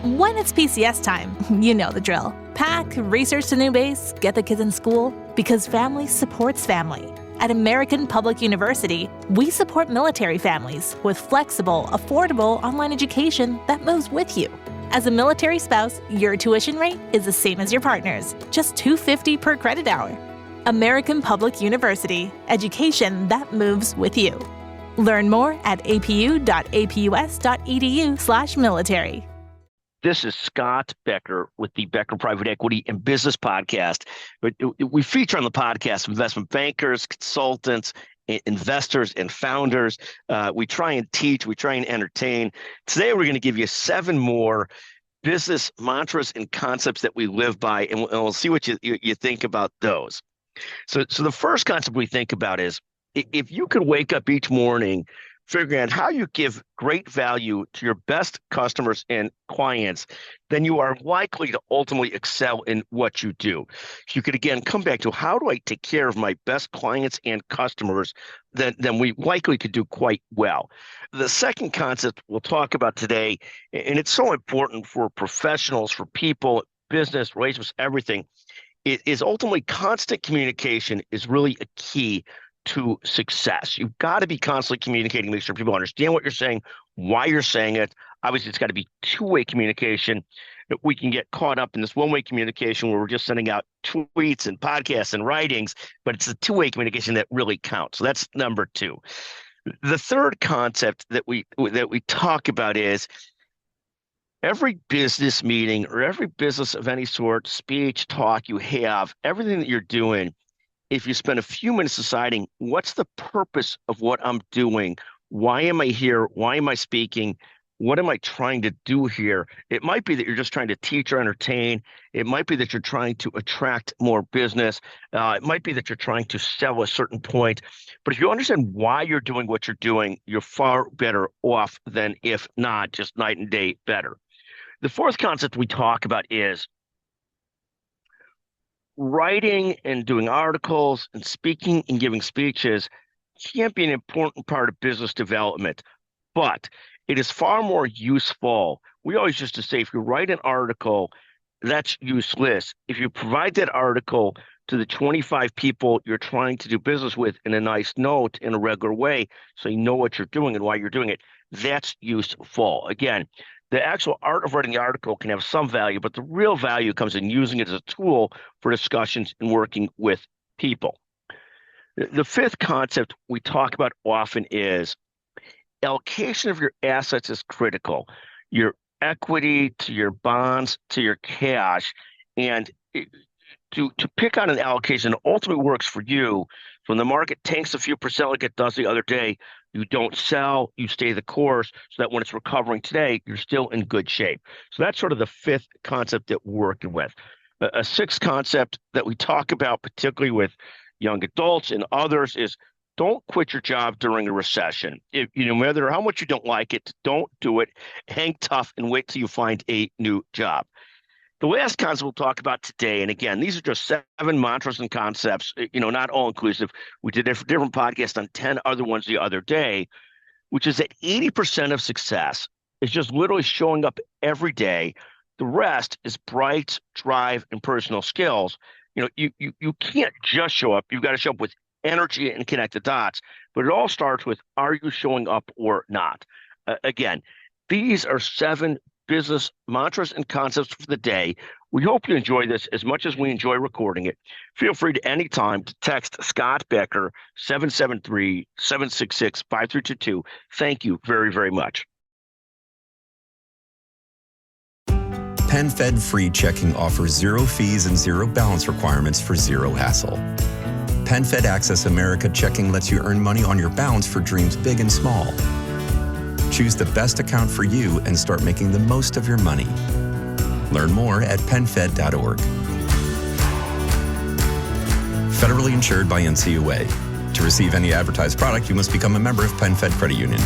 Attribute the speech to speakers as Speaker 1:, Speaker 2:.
Speaker 1: When it's PCS time, you know the drill. Pack, research the new base, get the kids in school, because family supports family. At American Public University, we support military families with flexible, affordable online education that moves with you. As a military spouse, your tuition rate is the same as your partner's, just $250 per credit hour. American Public University, education that moves with you. Learn more at apu.apus.edu/military.
Speaker 2: This is Scott Becker with the Becker Private Equity and Business Podcast. We feature on the podcast investment bankers, consultants, investors, and founders. We try and teach, we try and entertain. Today, we're going to give you 7 more business mantras and concepts that we live by, and we'll see what you think about those. So the first concept we think about is, if you could wake up each morning figuring out how you give great value to your best customers and clients, then you are likely to ultimately excel in what you do. You could, again, come back to, how do I take care of my best clients and customers? Then we likely could do quite well. The second concept we'll talk about today, and it's so important for professionals, for people, business, relationships, everything, is ultimately constant communication is really a key to success. You've got to be constantly communicating, make sure people understand what you're saying, why you're saying it. Obviously, it's got to be two-way communication. We can get caught up in this one-way communication where we're just sending out tweets and podcasts and writings, but it's the two-way communication that really counts. So that's number 2. The third concept that we talk about is, every business meeting or every business of any sort, speech, talk you have, everything that you're doing, if you spend a few minutes deciding, what's the purpose of what I'm doing? Why am I here? Why am I speaking? What am I trying to do here? It might be that you're just trying to teach or entertain. It might be that you're trying to attract more business. It might be that you're trying to sell a certain point. But if you understand why you're doing what you're doing, you're far better off than if not, just night and day better. The fourth concept we talk about is, writing and doing articles and speaking and giving speeches can be an important part of business development, but it is far more useful. We always used to say, if you write an article, that's useless. If you provide that article to the 25 people you're trying to do business with in a nice note, in a regular way, so you know what you're doing and why you're doing it, that's useful. Again, the actual art of writing the article can have some value, but the real value comes in using it as a tool for discussions and working with people. The fifth concept we talk about often is, allocation of your assets is critical. Your equity to your bonds to your cash, and to pick on an allocation that ultimately works for you. When the market tanks a few percent like it does the other day, you don't sell, you stay the course, so that when it's recovering today, you're still in good shape. So that's sort of the fifth concept that we're working with. A sixth concept that we talk about, particularly with young adults and others, is, don't quit your job during a recession. No matter how much you don't like it, don't do it. Hang tough and wait till you find a new job. The last concept we'll talk about today, and again, these are just 7 mantras and concepts, not all inclusive. We did a different podcast on 10 other ones the other day, which is that 80% of success is just literally showing up every day. The rest is bright, drive, and personal skills. You can't just show up. You've got to show up with energy and connect the dots, but it all starts with, are you showing up or not? Again, these are 7 business mantras and concepts for the day. We hope you enjoy this as much as we enjoy recording it. Feel free to anytime to text Scott Becker 773-766-5322. Thank you very, very much.
Speaker 3: PenFed Free Checking offers 0 fees and 0 balance requirements for 0 hassle. PenFed Access America Checking lets you earn money on your balance for dreams big and small. Choose the best account for you and start making the most of your money. Learn more at penfed.org. Federally insured by NCUA. To receive any advertised product, you must become a member of PenFed Credit Union.